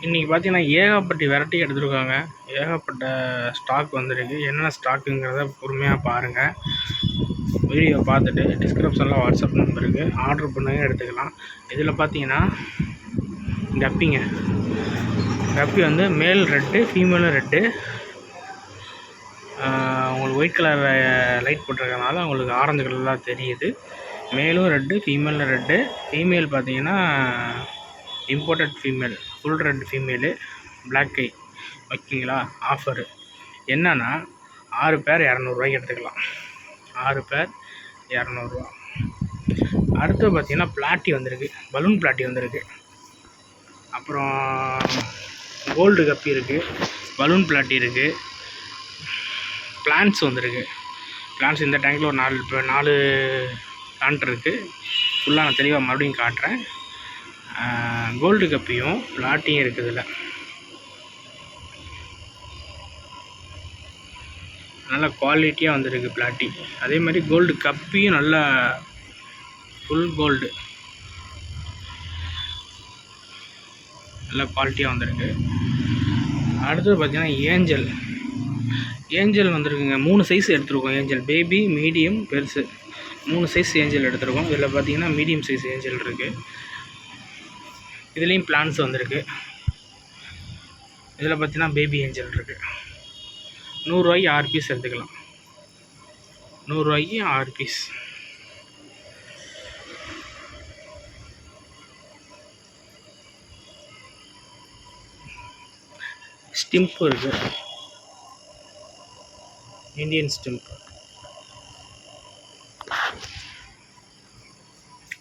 இன்றைக்கி பார்த்தீங்கன்னா ஏகப்பட்ட வெரைட்டி எடுத்துருக்காங்க. ஏகப்பட்ட ஸ்டாக் வந்திருக்கு. என்னென்ன ஸ்டாக்குங்கிறத பொறுமையாக பாருங்கள். வீடியோ பார்த்துட்டு டிஸ்கிரிப்ஷனில் வாட்ஸ்அப் நம்பர் இருக்குது, ஆர்டர் பண்ணுங்க, எடுத்துக்கலாம். இதில் பார்த்தீங்கன்னா கப்பிங்க, கப்பி வந்து மேல் ரெட்டு, ஃபீமேலும் ரெட்டு. உங்களுக்கு ஒயிட் கலர் லைட் போட்டிருக்கனால உங்களுக்கு ஆரஞ்சு கலர்லாம் தெரியுது. மேலும் ரெட்டு, ஃபீமேலும் ரெட்டு. ஃபீமேல் பார்த்தீங்கன்னா imported female, full red female, black eye. ஓகேங்களா? ஆஃபரு என்னன்னா 6 பேர் 200 எடுத்துக்கலாம். 6 பேர் 200. அடுத்து பார்த்தீங்கன்னா பிளாட்டி வந்திருக்கு, பலூன் பிளாட்டி வந்திருக்கு. அப்புறம் கோல்டு கப்பி இருக்குது, பலூன் பிளாட்டி இருக்குது, பிளான்ஸ் வந்திருக்கு. பிளான்ஸ் இந்த டேங்கில் ஒரு 4 பிளான்ட் இருக்குது. ஃபுல்லாக நான் தெளிவாக மறுபடியும் காட்டுறேன். கோல்டு கப்பியும் பிளாட்டியும் இருக்குது. இதில் நல்லா குவாலிட்டியாக வந்திருக்கு பிளாட்டி. அதே மாதிரி கோல்டு கப்பியும் நல்லா ஃபுல் கோல்டு, நல்லா குவாலிட்டியாக வந்திருக்கு. அடுத்தது பார்த்திங்கன்னா ஏஞ்சல் வந்திருக்குங்க. 3 சைஸ் எடுத்துருக்கோம். ஏஞ்சல் பேபி, மீடியம், பெருசு 3 சைஸ் ஏஞ்சல் எடுத்துருக்கோம். இதில் பார்த்திங்கன்னா மீடியம் சைஸ் ஏஞ்சல் இருக்குது. இதுலேயும் பிளான்ஸ் வந்திருக்கு. இதில் பார்த்தீங்கன்னா பேபி ஏஞ்சல் இருக்குது. 100 ரூபாய்க்கு 6 பீஸ் எடுத்துக்கலாம். 100 ரூபாய்க்கு 6 பீஸ். ஸ்டிம்ப் இருக்குது, இந்தியன் ஸ்டிம்ப்.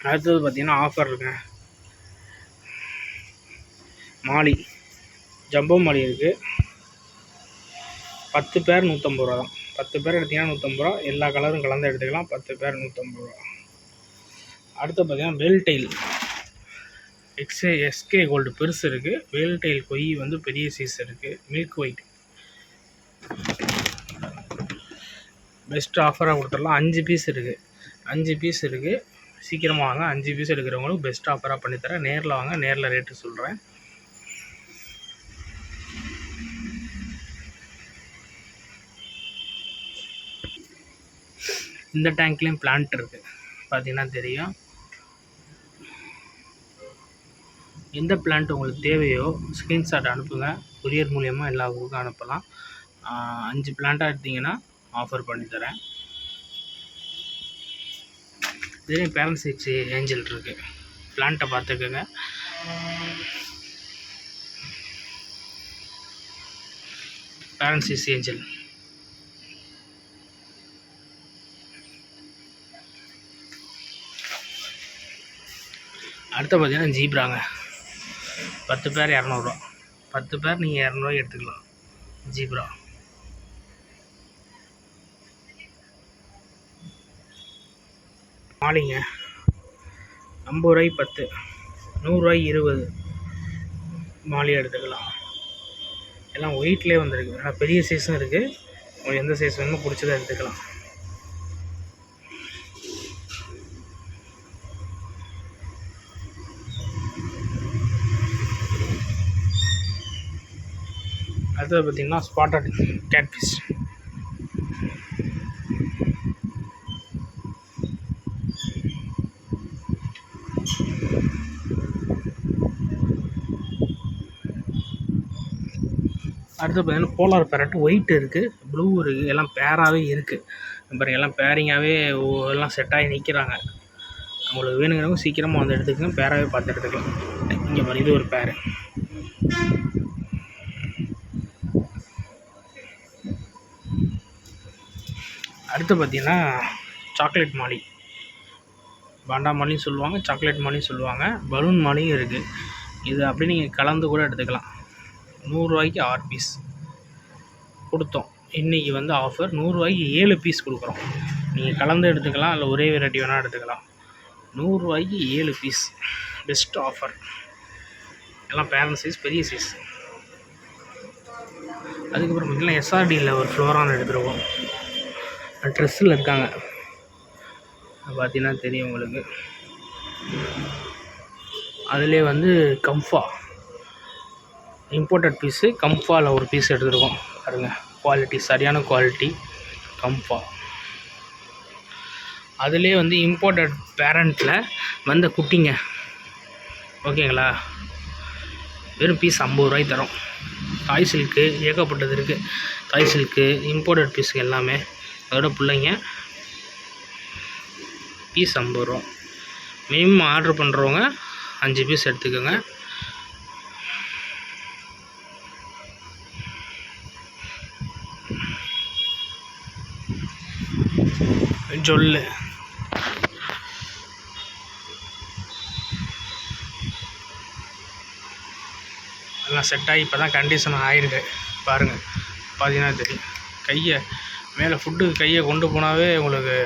அடுத்தது பார்த்தீங்கன்னா ஆஃபர் இருக்குங்க. மாலி, ஜம்போ மாலி இருக்குது. 10 பேர் 150 ரூபா தான். 10 பேர் எடுத்திங்கன்னா 150 ரூபா. எல்லா கலரும் கலந்து எடுத்துக்கலாம். 10 பேர் 150 ரூபா. அடுத்து பார்த்தீங்கன்னா வேல்டெயில் எஸ்கே கோல்டு பெருசு இருக்குது. வேல்டெயில் கொய் வந்து பெரிய சைஸ் இருக்குது. மில்க் ஒயிட் பெஸ்ட் ஆஃபராக கொடுத்துடலாம். 5 பீஸ் இருக்குது. 5 பீஸ் இருக்குது. சீக்கிரமாக வாங்க. 5 பீஸ் எடுக்கிறவங்களுக்கு பெஸ்ட் ஆஃபராக பண்ணித்தரேன். நேரில் வாங்க, நேரில் ரேட்டு சொல்கிறேன். இந்த டேங்க்லேயும் பிளான்ட் இருக்குது, பார்த்தீங்கன்னா தெரியும். எந்த பிளான்ட் உங்களுக்கு தேவையோ ஸ்க்ரீன்ஷாட் அனுப்புங்க. கொரியர் மூலியமாக எல்லா ஊருக்கும் அனுப்பலாம். 5 பிளான்ட்டாக எடுத்திங்கன்னா ஆஃபர் பண்ணித்தரேன். இதுலேயும் பேரன்சிக்ஸ் ஏஞ்சல் இருக்குது. பிளான்ட்டை பார்த்துக்கோங்க. பேரன்சிக்ஸ் ஏஞ்சல். அடுத்து பார்த்தீங்கன்னா ஜீப்ராங்க. 10 பேர் 200 ரூபா. 10 பேர் நீங்கள் 200 ரூபாய்க்கு எடுத்துக்கலாம். ஜீப்ரா மாலிங்க. 50 ரூபாய்க்கு 10, 100 ரூபாய்க்கு 20 மாலி எடுத்துக்கலாம். எல்லாம் ஒயிட்லேயே வந்துருக்கு. ஆனால் பெரிய சைஸும் இருக்குது. உங்களுக்கு எந்த சைஸ் வேணுமோ பிடிச்சதை எடுத்துக்கலாம். அடுத்தது பார்த்திங்கன்னா ஸ்பாட்டட் கேட்ஃபிஷ். அடுத்து பார்த்திங்கன்னா போலார் பேரட் ஒயிட் இருக்குது, ப்ளூ இருக்குது. எல்லாம் பேராகவே இருக்குது. பாருங்கள், எல்லாம் பேரிங்காகவே எல்லாம் செட்டாகி நிற்கிறாங்க. உங்களுக்கு வேணுங்கிறவங்க சீக்கிரமாக வந்து எடுத்துக்கங்க. பேராகவே பார்த்து எடுத்துக்கலாம். இங்கே பாருங்கள், இது ஒரு பேரு. அடுத்து பார்த்திங்கன்னா சாக்லேட் மாலி, பாண்டா மாலியும் சொல்லுவாங்க, சாக்லேட் மாலியும் சொல்லுவாங்க, பலூன் மாலியும் இருக்குது. இது அப்படியே நீங்கள் கலந்து கூட எடுத்துக்கலாம். 100 ரூபாய்க்கு 6 பீஸ் கொடுத்தோம். இன்றைக்கி வந்து ஆஃபர் 100 ரூபாய்க்கு 7 பீஸ் கொடுக்குறோம். நீங்கள் கலந்து எடுத்துக்கலாம், இல்லை ஒரே வெரைட்டி வேணால் எடுத்துக்கலாம். 100 ரூபாய்க்கு 7 பீஸ் பெஸ்ட் ஆஃபர். எல்லாம் பேரண்ட் சைஸ், பெரிய சைஸ். அதுக்கப்புறம் பார்த்திங்கன்னா எஸ்ஆர்டியில் ஒரு ஃப்ளோரான் எடுத்துருவோம். ட்ரெஸ்ஸில் இருக்காங்க, பார்த்தீங்கன்னா தெரியும் உங்களுக்கு. அதிலே வந்து கம்ஃபா இம்போர்ட்டட் பீஸு கம்ஃபாவில் ஒரு பீஸ் எடுத்துருக்கோம் பாருங்கள். குவாலிட்டி சரியான குவாலிட்டி கம்ஃபா. அதுலேயே வந்து இம்போர்ட்டட் பேரண்ட்டில் வந்த குட்டிங்க ஓகேங்களா, வெறும் பீஸ் 50 ரூபாய்க்கு தரோம். தாய் சில்க்கு ஏகப்பட்டது இருக்குது. தாய் சில்க்கு இம்போர்ட்டட் பீஸுக்கு எல்லாமே அதோட பிள்ளைங்க பீஸ் 50 ரூபா. மினிமம் ஆர்டர் பண்ணுறவங்க 5 பீஸ் எடுத்துக்கோங்க. ஜொல்லு எல்லாம் செட் ஆகி இப்போ தான் கண்டிஷன் ஆகிருக்கு பாருங்கள். பார்த்தீங்கன்னா தெரியும், கையை மேலே ஃபுட்டுக்கு கையை கொண்டு போனாவே உங்களுக்கு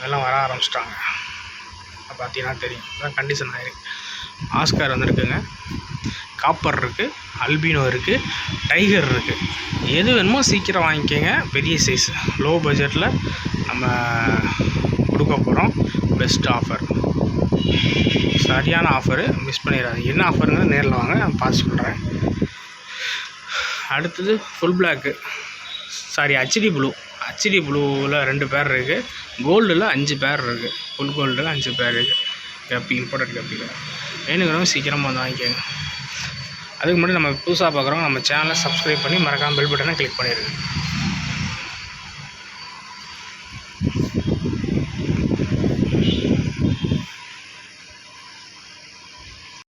எல்லாம் வர ஆரம்பிச்சிட்டாங்க. பார்த்தீங்கன்னா தெரியும், இப்போ கண்டிஷன் ஆகிருக்கு. ஆஸ்கார் வந்துருக்குங்க, காப்பர் இருக்குது, அல்பினோ இருக்குது, டைகர் இருக்குது. எது வேணுமோ சீக்கிரம் வாங்கிக்கோங்க. பெரிய சைஸ் லோ பட்ஜெட்டில் நம்ம கொடுக்க போகிறோம். பெஸ்ட் ஆஃபர், சரியான ஆஃபரு, மிஸ் பண்ணிடாதீங்க. என்ன ஆஃபருங்க நேரில் வாங்க, நான் பார்த்து சொல்கிறேன். அடுத்தது full block, sorry HD blue. HD ப்ளூவில் 2 பேர் இருக்குது, கோல்டில் 5 பேர் இருக்குது. ஃபுல் கோல்டில் 5 பேர் இருக்குது. கப்பி இம்போர்ட்டட் கப்பியில் வேணுங்கிறவங்க சீக்கிரமாக வந்து வாங்கிக்கோங்க. அதுக்கு முன்னாடி நம்ம புதுசாக பார்க்குறோம், நம்ம சேனலை சப்ஸ்கிரைப் பண்ணி மறக்காமல் பெல் பட்டனை கிளிக் பண்ணிடுங்க.